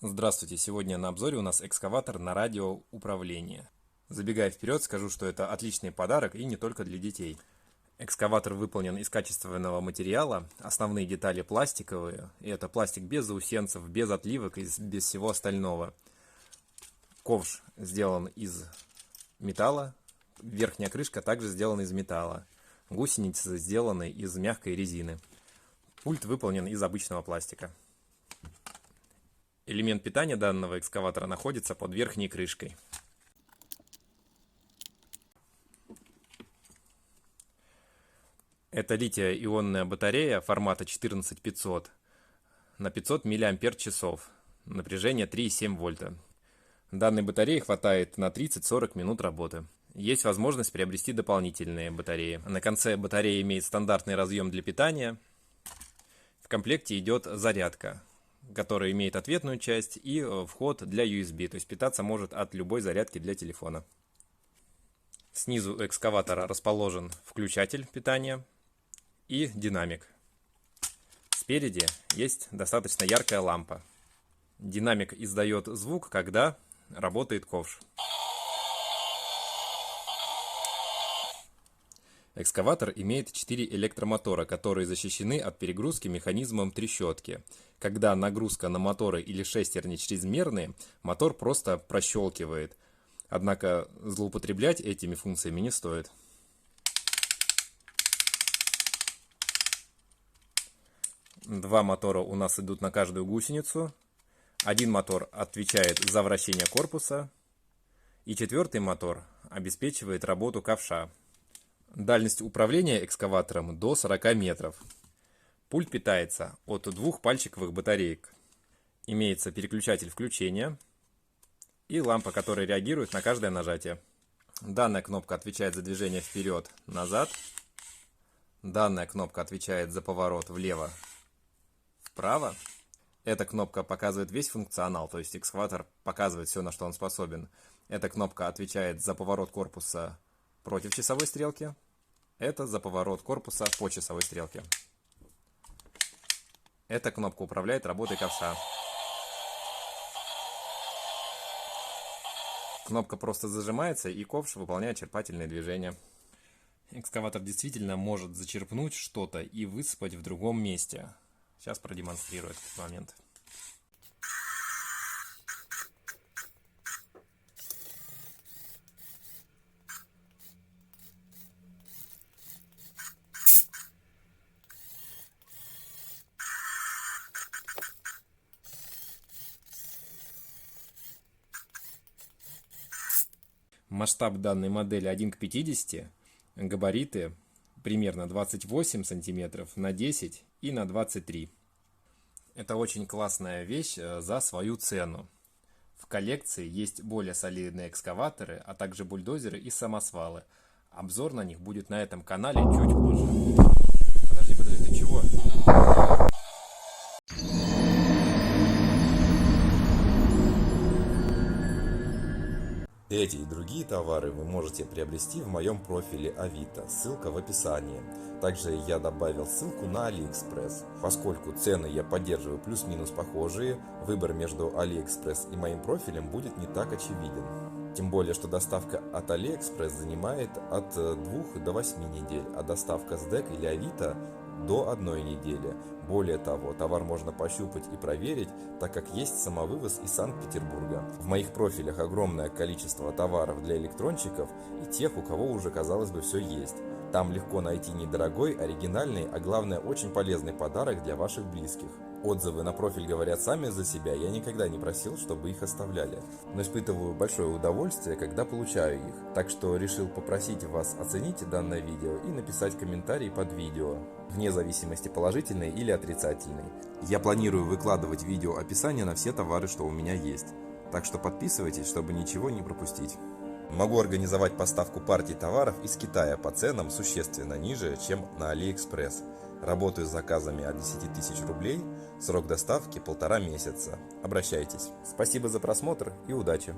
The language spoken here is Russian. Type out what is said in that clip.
Здравствуйте! Сегодня на обзоре у нас экскаватор на радиоуправление. Забегая вперед, скажу, что это отличный подарок и не только для детей. Экскаватор выполнен из качественного материала, основные детали пластиковые, и это пластик без заусенцев, без отливок и без всего остального. Ковш сделан из металла, верхняя крышка также сделана из металла, гусеницы сделаны из мягкой резины. Пульт выполнен из обычного пластика. Элемент питания данного экскаватора находится под верхней крышкой. Это литий-ионная батарея формата 14500 на 500 мАч, напряжение 3,7 вольта. Данной батареи хватает на 30-40 минут работы. Есть возможность приобрести дополнительные батареи. На конце батареи имеет стандартный разъем для питания. В комплекте идет зарядка, который имеет ответную часть и вход для USB, то есть питаться может от любой зарядки для телефона. Снизу экскаватора расположен включатель питания и динамик. Спереди есть достаточно яркая лампа. Динамик издает звук, когда работает ковш. Экскаватор имеет 4 электромотора, которые защищены от перегрузки механизмом трещотки. Когда нагрузка на моторы или шестерни чрезмерные, мотор просто прощелкивает. Однако злоупотреблять этими функциями не стоит. Два мотора у нас идут на каждую гусеницу. Один мотор отвечает за вращение корпуса. И четвертый мотор обеспечивает работу ковша. Дальность управления экскаватором до 40 метров. Пульт питается от двух пальчиковых батареек. Имеется переключатель включения и лампа, которая реагирует на каждое нажатие. Данная кнопка отвечает за движение вперед-назад. Данная кнопка отвечает за поворот влево-вправо. Эта кнопка показывает весь функционал, то есть экскаватор показывает все, на что он способен. Эта кнопка отвечает за поворот корпуса против часовой стрелки. Это за поворот корпуса по часовой стрелке. Эта кнопка управляет работой ковша. Кнопка просто зажимается, и ковш выполняет черпательные движения. Экскаватор действительно может зачерпнуть что-то и высыпать в другом месте. Сейчас продемонстрирую этот момент. Масштаб данной модели 1 к 50, габариты примерно 28 сантиметров на 10 и на 23. Это очень классная вещь за свою цену. В коллекции есть более солидные экскаваторы, а также бульдозеры и самосвалы. Обзор на них будет на этом канале чуть позже. Подожди, ты чего? Эти и другие товары вы можете приобрести в моем профиле Авито, ссылка в описании. Также я добавил ссылку на AliExpress. Поскольку цены я поддерживаю плюс-минус похожие, выбор между AliExpress и моим профилем будет не так очевиден. Тем более, что доставка от AliExpress занимает от 2 до 8 недель, а доставка с ДЭК или Авито до 1 недели. Более того, товар можно пощупать и проверить, так как есть самовывоз из Санкт-Петербурга. В моих профилях огромное количество товаров для электронщиков и тех, у кого уже, казалось бы, все есть. Там легко найти недорогой, оригинальный, а главное, очень полезный подарок для ваших близких. Отзывы на профиль говорят сами за себя, я никогда не просил, чтобы их оставляли. Но испытываю большое удовольствие, когда получаю их. Так что решил попросить вас оценить данное видео и написать комментарий под видео, вне зависимости положительный или отрицательный. Я планирую выкладывать видео описание на все товары, что у меня есть. Так что подписывайтесь, чтобы ничего не пропустить. Могу организовать поставку партий товаров из Китая по ценам существенно ниже, чем на AliExpress. Работаю с заказами от 10 тысяч рублей, срок доставки 1,5 месяца. Обращайтесь. Спасибо за просмотр и удачи!